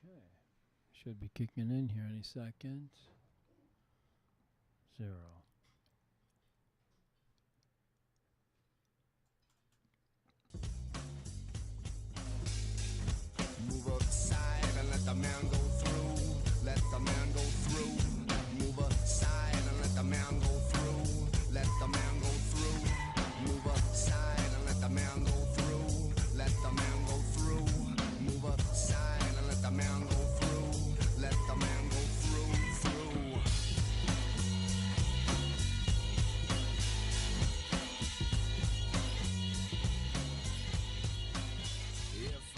Okay. Should be kicking in here any second. 0. Move aside and let the man go through. Let the man go through. Move aside and let the man go through. Let the man go through. Move aside and let the man go through. Let the man go through. Move aside and let the man go through. Let the man go through.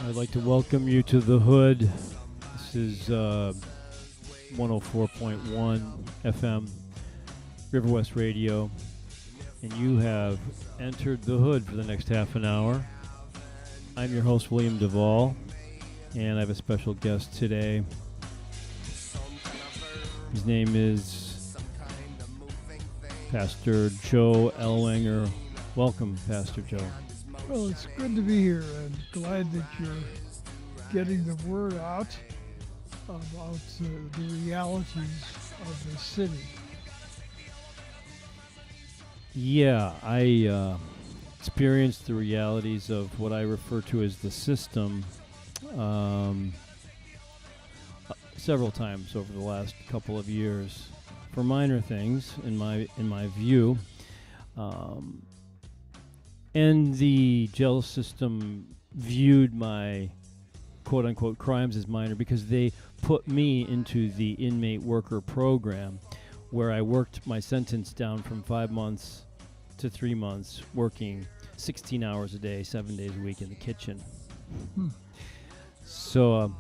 I'd like to welcome you to The Hood. This is 104.1 FM, River West Radio, and you have entered The Hood for the next half an hour. I'm your host, William Duvall, and I have a special guest today. His name is Pastor Joe Ellwanger. Welcome, Pastor Joe. Well, it's good to be here and glad that you're getting the word out about the realities of the city. Yeah, I experienced the realities of what I refer to as the system several times over the last couple of years for minor things in my view. And the jail system viewed my quote-unquote crimes as minor because they put me into the inmate worker program where I worked my sentence down from 5 months to 3 months, working 16 hours a day, 7 days a week in the kitchen. So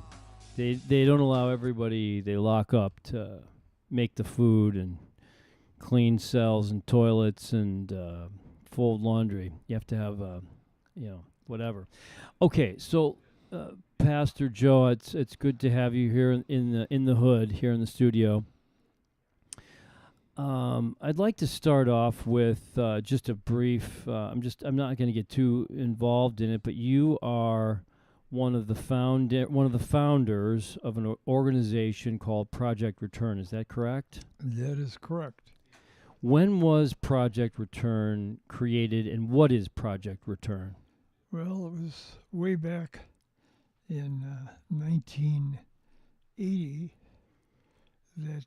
they don't allow everybody, they lock up to make the food and clean cells and toilets and fold laundry. You have to have, whatever. Okay, so Pastor Joe, it's good to have you here in the hood here in the studio. I'd like to start off with just a brief. I'm not going to get too involved in it, but you are one of the founders of an organization called Project Return. Is that correct? That is correct. When was Project Return created, and what is Project Return? Well, it was way back in 1980 that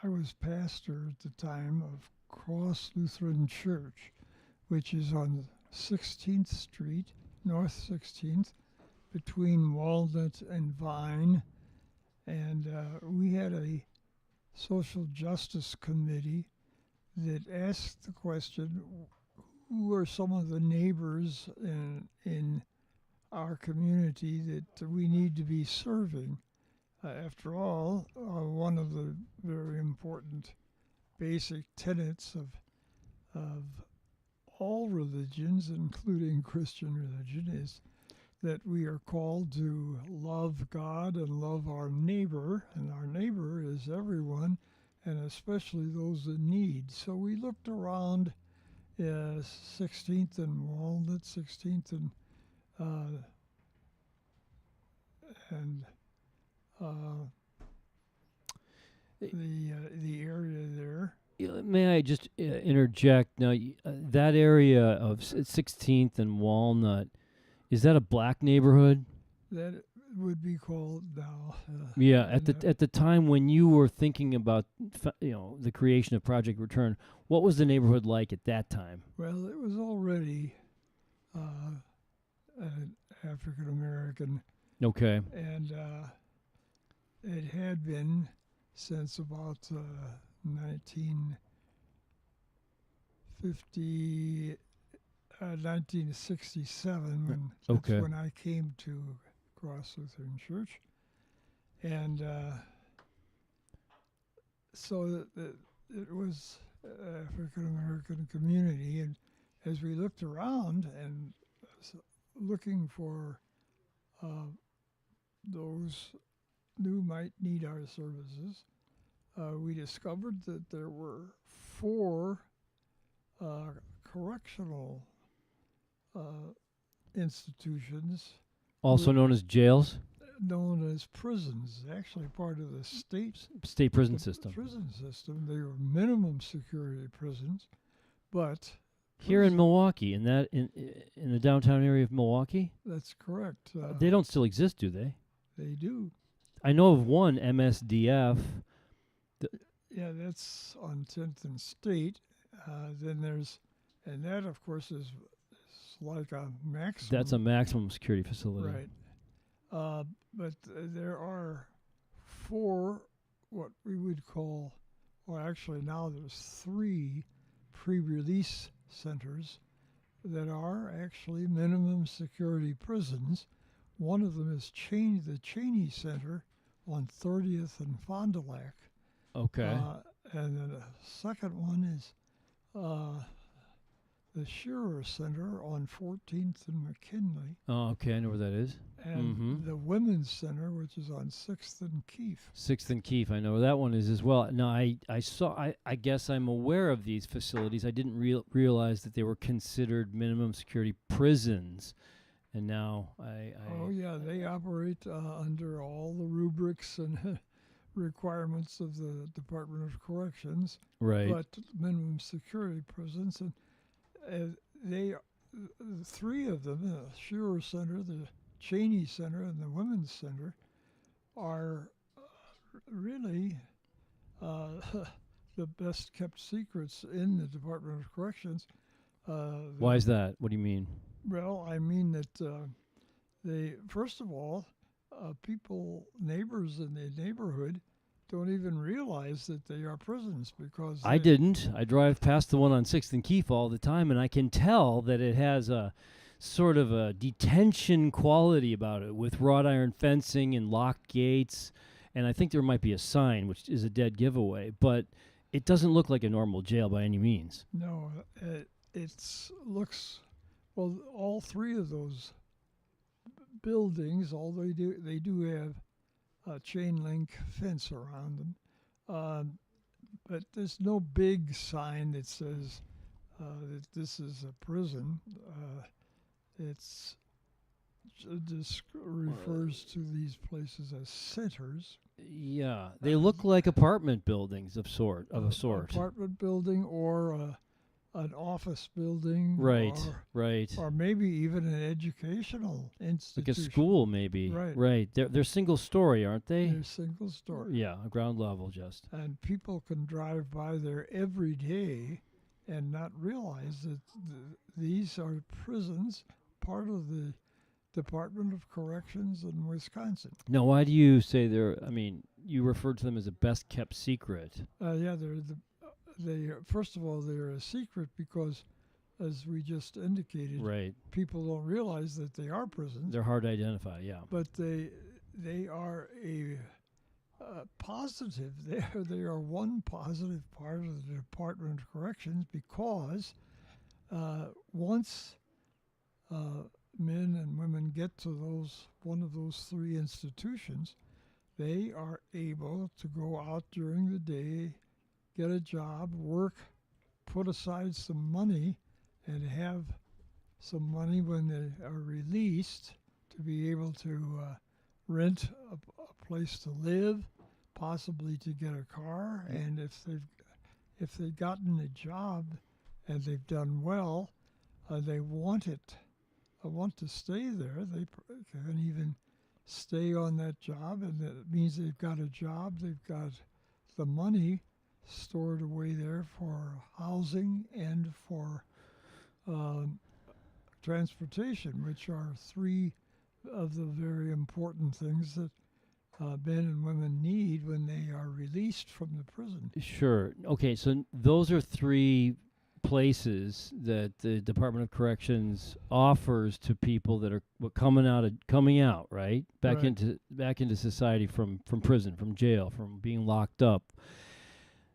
I was pastor at the time of Cross Lutheran Church, which is on 16th Street, North 16th, between Walnut and Vine. And we had a social justice committee that asked the question, who are some of the neighbors in our community that we need to be serving? After all, one of the very important basic tenets of all religions, including Christian religion, is that we are called to love God and love our neighbor, and our neighbor is everyone, and especially those in need. So we looked around 16th and Walnut, 16th and the area there. May I just interject? Now, that area of 16th and Walnut, is that a black neighborhood? That would be called now. Yeah, at the time when you were thinking about the creation of Project Return, what was the neighborhood like at that time? Well, it was already African American. Okay. And it had been since about 1967, that's when I came to Cross Lutheran Church. And so it was African American community. And as we looked around and looking for those who might need our services, we discovered that there were 4 correctional institutions. Also known as jails? known as prisons, actually part of the State prison the system. prison system. They were minimum security prisons, but Here in prison- Milwaukee, in the downtown area of Milwaukee, that's correct. they don't still exist, do they? They do. I know of one MSDF. Yeah, that's on 10th and State. Then there's, and that of course is like a maximum. That's a maximum security facility. right. But there are 4 what we would call, or actually now there's 3 pre-release centers that are actually minimum security prisons. One of them is the Cheney Center on 30th and Fond du Lac. Okay. And then the second one is the Shearer Center on 14th and McKinley, Oh, okay. I know where that is. and Mhm. the Women's Center, which is on 6th and Keefe. 6th and Keefe. I know where that one is as well. No, I guess I'm aware of these facilities. I didn't realize that they were considered minimum security prisons. And now Oh yeah, they operate under all the rubrics and requirements of the Department of Corrections, right. but minimum security prisons, and they, 3 of them, the Shearer Center, the Cheney Center, and the Women's Center, are really the best kept secrets in the Department of Corrections. Why is that? What do you mean? Well, I mean that they, first of all, neighbors in the neighborhood don't even realize that they are prisons because I didn't. I drive past the one on 6th and Keefe all the time, and I can tell that it has a sort of a detention quality about it with wrought iron fencing and locked gates. And I think there might be a sign, which is a dead giveaway, but it doesn't look like a normal jail by any means. No, it looks, well, all 3 of those buildings, although they do have a chain link fence around them, but there's no big sign that says that this is a prison. It's just refers to these places as centers. Yeah, they look like apartment buildings of a sort. Apartment building or an office building. Right, right. Or maybe even an educational institution. Like a school, maybe. Right. Right. They're single story, aren't they? They're single story. Yeah, ground level just. And people can drive by there every day and not realize that these are prisons, part of the Department of Corrections in Wisconsin. Now, why do you say you referred to them as a best kept secret? Yeah, first of all, they're a secret because, as we just indicated, Right. people don't realize that they are prisons. They're hard to identify, yeah. But they are a positive. They are one positive part of the Department of Corrections because once men and women get to one of those 3 institutions, they are able to go out during the day, get a job, work, put aside some money, and have some money when they are released to be able to rent a place to live, possibly to get a car, and if they've gotten a job and they've done well, they want to stay there. They can even stay on that job, and that means they've got a job, they've got the money stored away there for housing and for transportation, which are 3 of the very important things that men and women need when they are released from the prison. Sure. Okay, so those are 3 places that the Department of Corrections offers to people that are coming out, right? Back Right. into society from prison, from jail, from being locked up.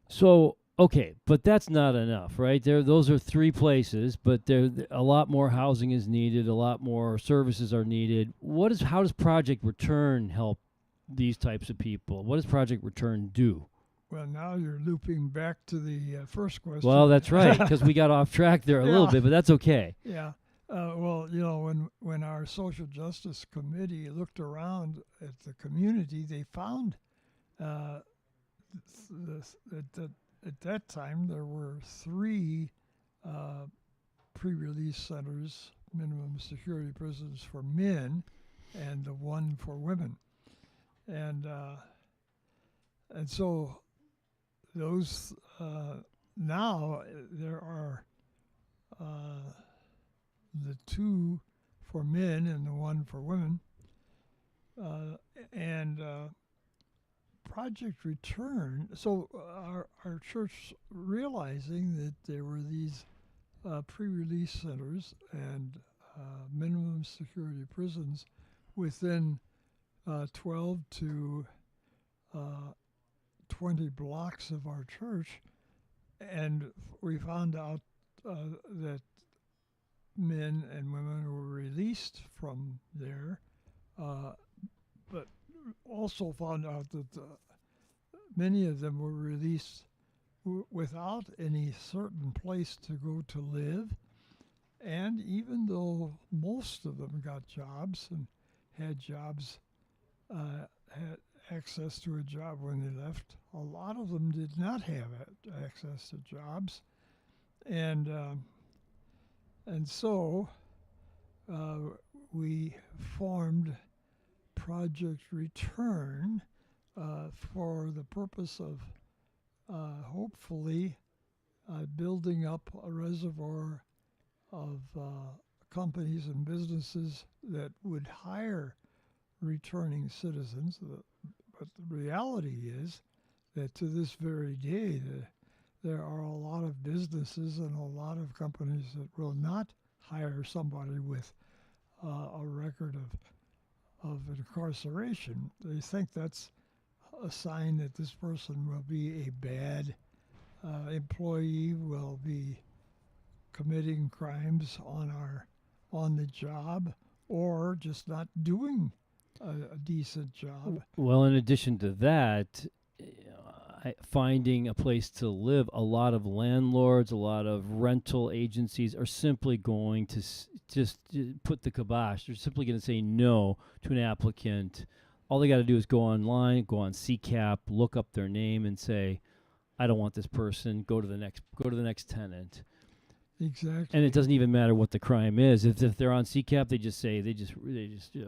So, okay, but that's not enough, right? Those are 3 places, but a lot more housing is needed, a lot more services are needed. How does Project Return help these types of people? What does Project Return do? Well, now you're looping back to the first question. Well, that's right, because we got off track there a little Yeah. bit, but that's okay. Yeah. Well, Well, when our social justice committee looked around at the community, they found uh, at that time there were three uh, pre-release centers, minimum security prisons for men, and the one for women, and so those now there are the two for men and the one for women, and Project Return. So our church, realizing that there were these pre-release centers and minimum security prisons within 12 to 20 blocks of our church, and we found out that men and women were released from there, but also found out that many of them were released without any certain place to go to live. And even though most of them got jobs and had jobs, had access to a job when they left, a lot of them did not have access to jobs. And so we formed Project Return for the purpose of hopefully building up a reservoir of companies and businesses that would hire returning citizens. But the reality is that to this very day, there are a lot of businesses and a lot of companies that will not hire somebody with a record of incarceration. They think that's a sign that this person will be a bad employee, will be committing crimes on the job, or just not doing a decent job. Well, in addition to that, finding a place to live, a lot of landlords, a lot of rental agencies are simply going to just put the kibosh. They're simply going to say no to an applicant. All they got to do is go online, go on CCAP, look up their name, and say, "I don't want this person. Go to the next tenant." Exactly. And it doesn't even matter what the crime is. If they're on CCAP, they just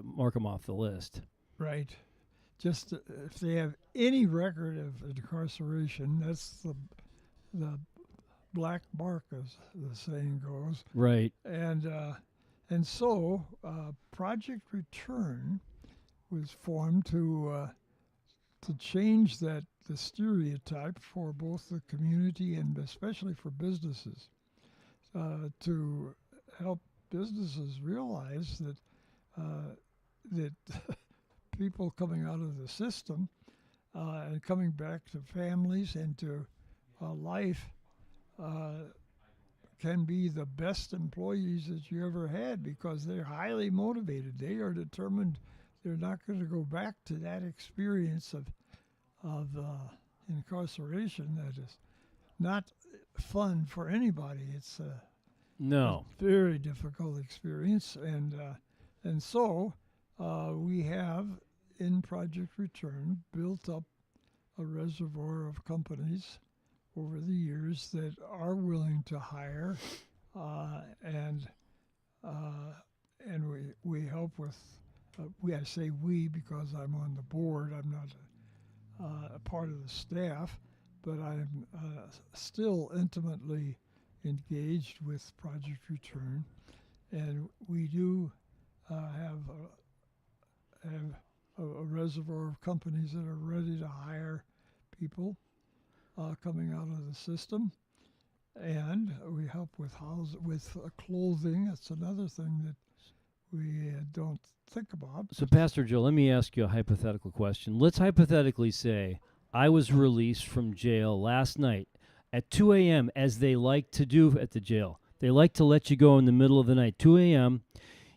mark them off the list. Right. Just if they have any record of incarceration, that's the black mark, as the saying goes. Right. And so Project Return was formed to change the stereotype for both the community and especially for businesses, to help businesses realize that people coming out of the system and coming back to families and to life can be the best employees that you ever had, because they're highly motivated. They are determined they're not going to go back to that experience of incarceration. That is not fun for anybody. It's a very difficult experience, and so we have in Project Return built up a reservoir of companies over the years that are willing to hire, and we help with. I say we because I'm on the board. I'm not a part of the staff, but I'm still intimately engaged with Project Return, and we do have a reservoir of companies that are ready to hire people coming out of the system, and we help with clothing. That's another thing that we don't think about. So, Pastor Joe, let me ask you a hypothetical question. Let's hypothetically say I was released from jail last night at 2 a.m., as they like to do at the jail. They like to let you go in the middle of the night, 2 a.m.,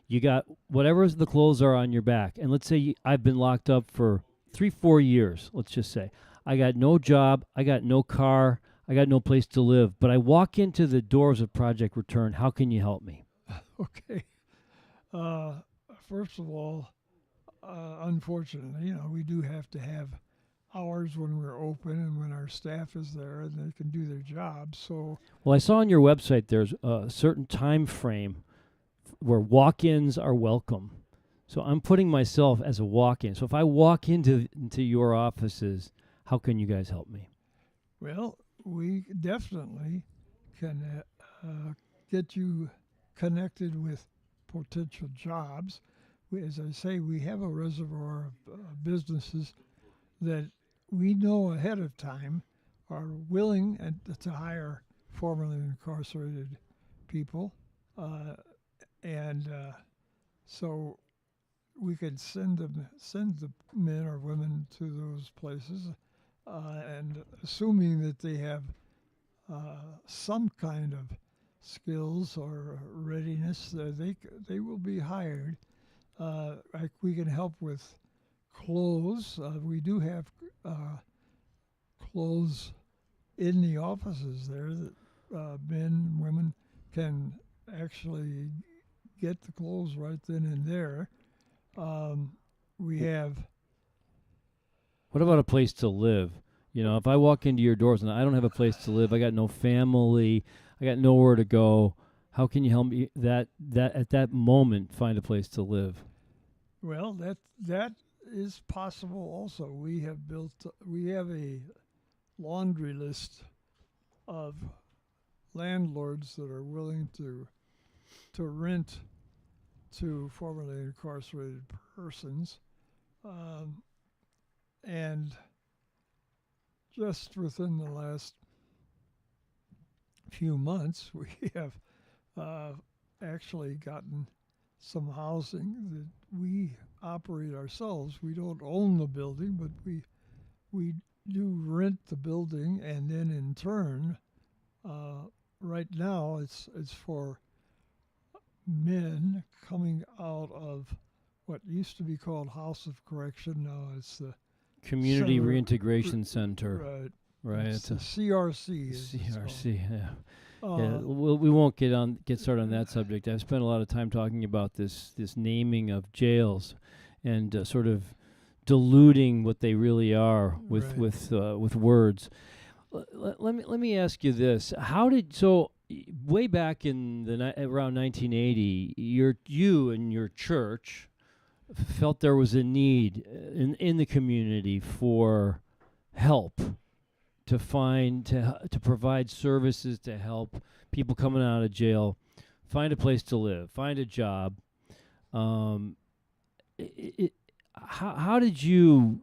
you got whatever the clothes are on your back. And let's say I've been locked up for 3-4 years, let's just say. I got no job, I got no car, I got no place to live, but I walk into the doors of Project Return. How can you help me? Okay. Uh, First of all, unfortunately, we do have to have hours when we're open and when our staff is there and they can do their job. So, Well, I saw on your website there's a certain time frame where walk-ins are welcome. So I'm putting myself as a walk-in. So if I walk into your offices, how can you guys help me? well, we definitely can get you connected with potential jobs. As I say, we have a reservoir of businesses that we know ahead of time are willing to hire formerly incarcerated people, uh, and so we could send the men or women to those places, and assuming that they have some kind of skills or readiness, they will be hired. Like we can help with clothes. We do have uh, clothes in the offices there that men and women can actually get the clothes right then and there. We have, What about a place to live? You know, if I walk into your doors and I don't have a place to live, I got no family, I got nowhere to go. How can you help me that at that moment find a place to live? well, that is possible also. We have a laundry list of landlords that are willing to rent to formerly incarcerated persons. Um, and just within the last few months, we have uh, actually gotten some housing that we operate ourselves. We don't own the building, but we do rent the building, and then in turn, uh, right now it's for men coming out of what used to be called House of Correction. Now it's the Community Center, Reintegration Center, right? right? It's It's the a CRC. As it's CRC, yeah. called. Yeah, we won't get started on that subject. I've spent a lot of time talking about this naming of jails, and sort of diluting what they really are with Right. with words. Let me ask you this: How did way back in around 1980, you and your church felt there was a need in the community for help to provide services to help people coming out of jail find a place to live, find a job. Um, how did you?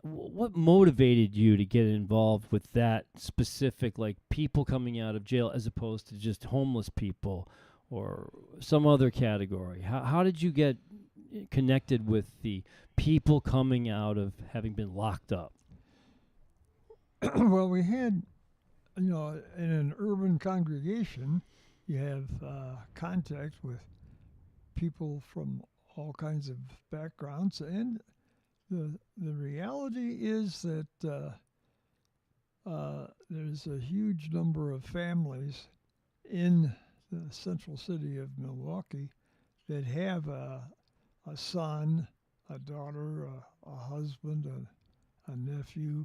What motivated you to get involved with that specific, like people coming out of jail, as opposed to just homeless people or some other category? How did you get connected with the people coming out of having been locked up? Well, we had, in an urban congregation, you have contact with people from all kinds of backgrounds, and the reality is that there's a huge number of families in the central city of Milwaukee that have a son, a daughter, a husband, a nephew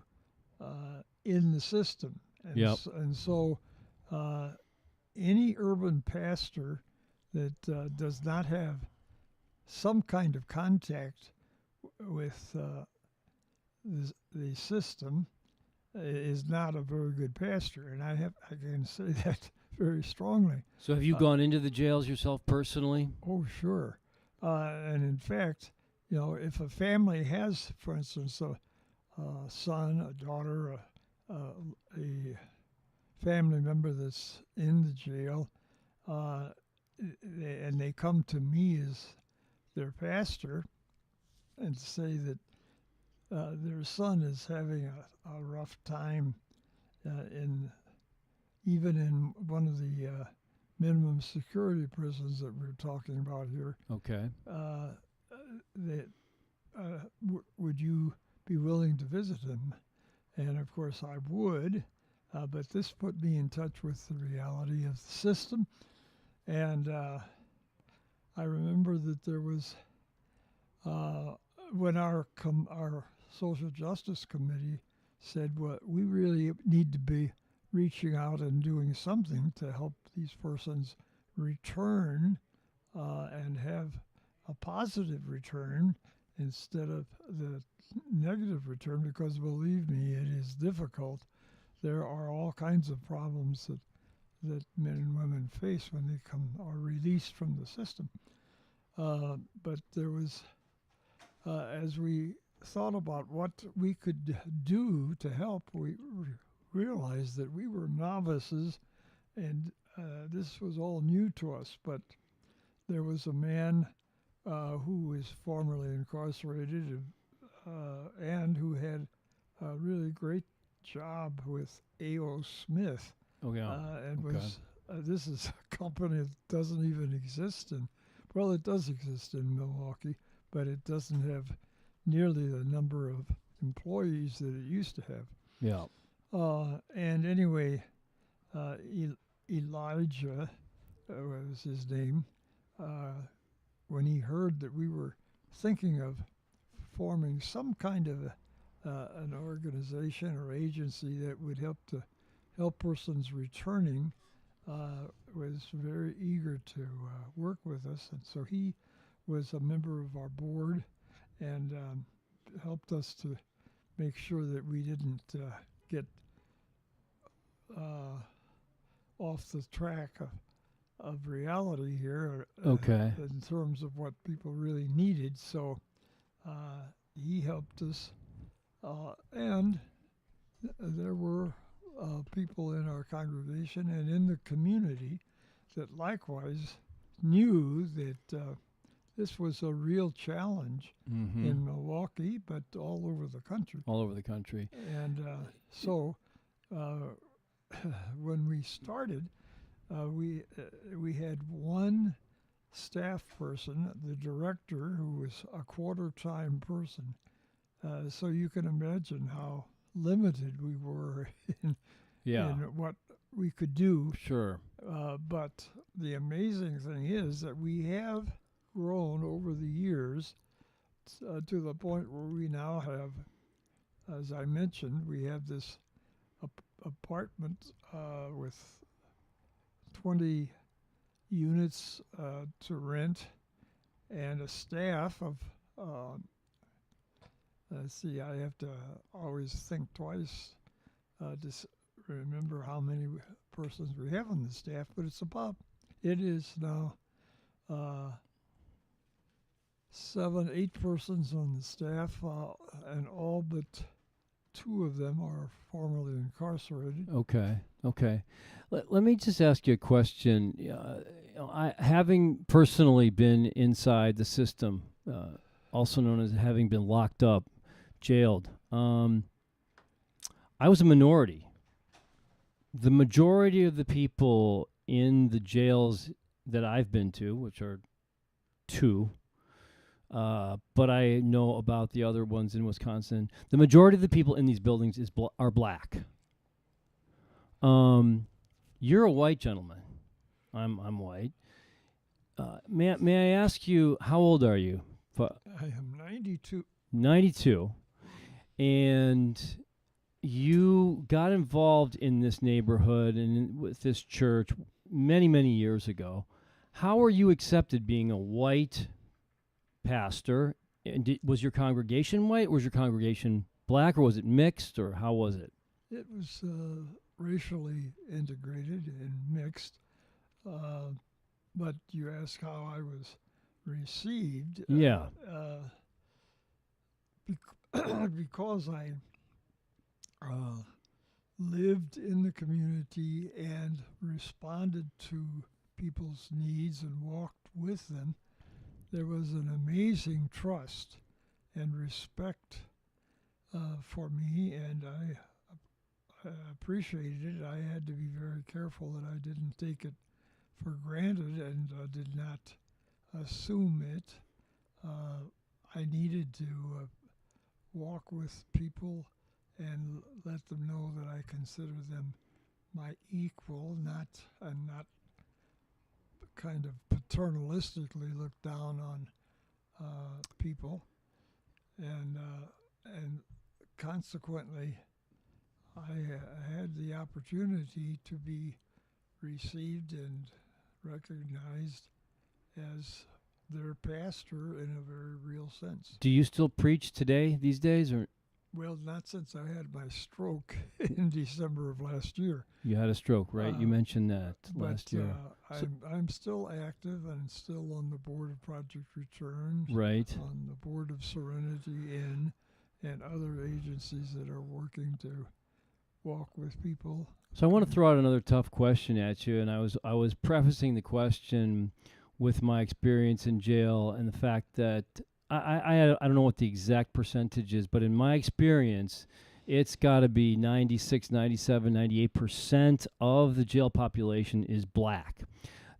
in the system, Yep. and so uh, any urban pastor that does not have some kind of contact with the system is not a very good pastor, and I can say that very strongly. So have you Uh, gone into the jails yourself personally? oh, sure, and in fact, if a family has, for instance, a son, a daughter, a family member that's in the jail, uh, and they come to me as their pastor and say that their son is having a rough time in even in one of the minimum security prisons that we're talking about here. Okay. Uh, that would you be willing to visit him? And of course, I would. But this put me in touch with the reality of the system, and I remember that there was when our social justice committee said, "Well, we really need to be reaching out and doing something to help these persons return and have a positive return instead of the negative return, because believe me, it is difficult. There are all kinds of problems that men and women face when they are released from the system. But there was, as we thought about what we could do to help, we realized that we were novices, and this was all new to us. But there was a man who was formerly incarcerated and who had a really great job with A.O. Smith. Oh yeah. And Okay. was this is a company that doesn't even exist well, it does exist in Milwaukee, but it doesn't have nearly the number of employees that it used to have. Yeah. And anyway, Elijah was his name. When he heard that we were thinking of forming some kind of an organization or agency that would help persons returning, was very eager to work with us, and so he was a member of our board and helped us to make sure that we didn't get off the track of reality here Okay. in terms of what people really needed. So he helped us, and there were people in our congregation and in the community that likewise knew that this was a real challenge Mm-hmm. in Milwaukee, but all over the country. All over the country. And so when we started, we had one staff person, the director, who was a quarter-time person. So you can imagine how limited we were in Yeah. what we could do. Sure. But the amazing thing is that we have grown over the years to the point where we now have, as I mentioned, we have this apartment with 20 units to rent and a staff of, let's see, I have to always think twice to remember how many persons we have on the staff, but it is now 7, 8 persons on the staff, and all but 2 of them are formerly incarcerated. Okay. Okay. Let me just ask you a question. Having personally been inside the system, also known as having been locked up, jailed, I was a minority. The majority of the people in the jails that I've been to, which are 2, but I know about the other ones in Wisconsin, the majority of the people in these buildings are black. You're a white gentleman. I'm white. May I ask you, how old are you? I am 92. 92. And you got involved in this neighborhood and with this church many, many years ago. How were you accepted being a white pastor? And was your congregation white? Was your congregation black, or was it mixed, or how was it? It was racially integrated and mixed. But you ask how I was received. Yeah. Because I lived in the community and responded to people's needs and walked with them, there was an amazing trust and respect for me, and I appreciated it. I had to be very careful that I didn't take it for granted and did not assume it. I needed to walk with people and let them know that I consider them my equal, not kind of paternalistically look down on people, and consequently, I had the opportunity to be received and recognized as their pastor in a very real sense. Do you still preach today these days, or Well, not since I had my stroke in December of last year. you had a stroke, right? You mentioned that last year. I'm still active and still on the board of Project Return, Right. on the board of Serenity Inn, and other agencies that are working to walk with people. So I want to throw out another tough question at you, and I was prefacing the question with my experience in jail and the fact that I don't know what the exact percentage is, but in my experience, it's got to be 96, 97, 98% of the jail population is black.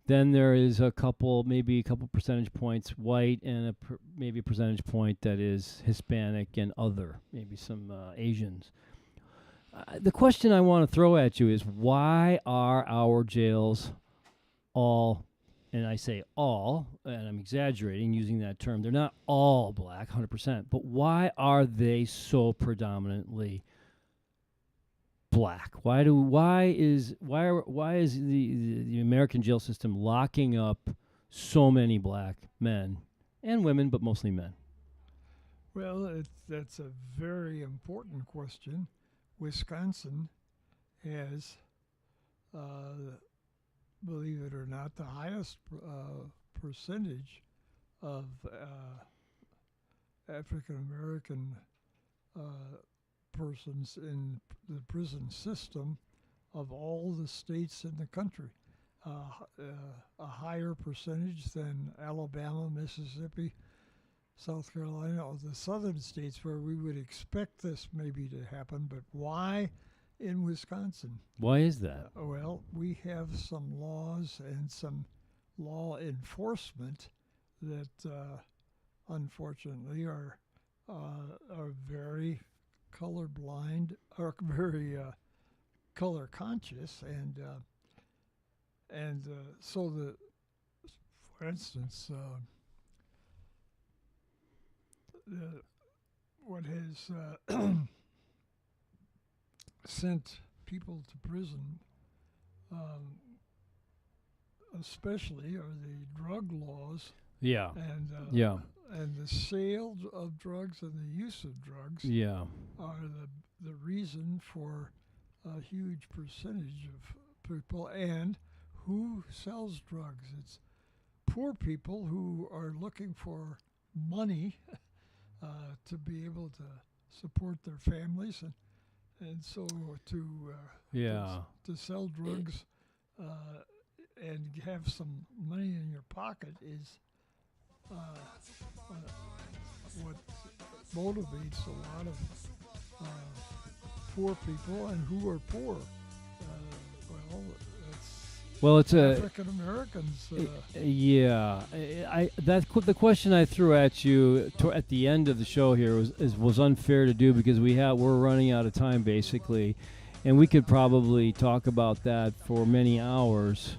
Then there is maybe a couple percentage points white, and maybe a percentage point that is Hispanic and other, maybe some Asians. The question I want to throw at you is, why are our jails all, and I say all, and I'm exaggerating using that term, they're not all black, 100%, but why are they so predominantly black? Why is the American jail system locking up so many black men and women, but mostly men? Well, that's a very important question. Wisconsin has, believe it or not, the highest percentage of African American persons in the prison system of all the states in the country. A higher percentage than Alabama, Mississippi, South Carolina, or the southern states where we would expect this maybe to happen. But why in Wisconsin? Why is that? Well, we have some laws and some law enforcement that unfortunately are very colorblind, or very color conscious, and so for instance, what has sent people to prison, especially, are the drug laws. Yeah. And the sale of drugs and the use of drugs are the reason for a huge percentage of people. And who sells drugs? It's poor people who are looking for money to be able to support their families, and so to sell drugs and have some money in your pocket is what motivates a lot of poor people, and who are poor. Well, it's African Americans. The question I threw at you at the end of the show here was unfair to do, because we're running out of time basically, and we could probably talk about that for many hours.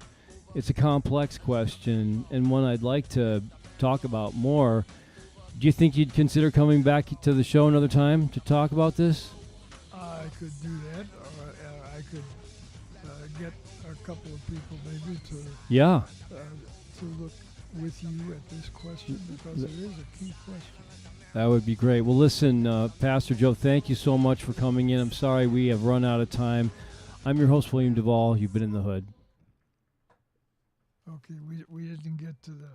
It's a complex question, and one I'd like to talk about more. Do you think you'd consider coming back to the show another time to talk about this? I could do that, or I could get a couple of people maybe to look with you at this question, because it is a key question. That would be great. Well, listen, Pastor Joe, thank you so much for coming in. I'm sorry we have run out of time. I'm your host, William Duvall. You've been in the Hood. Okay, we didn't get to the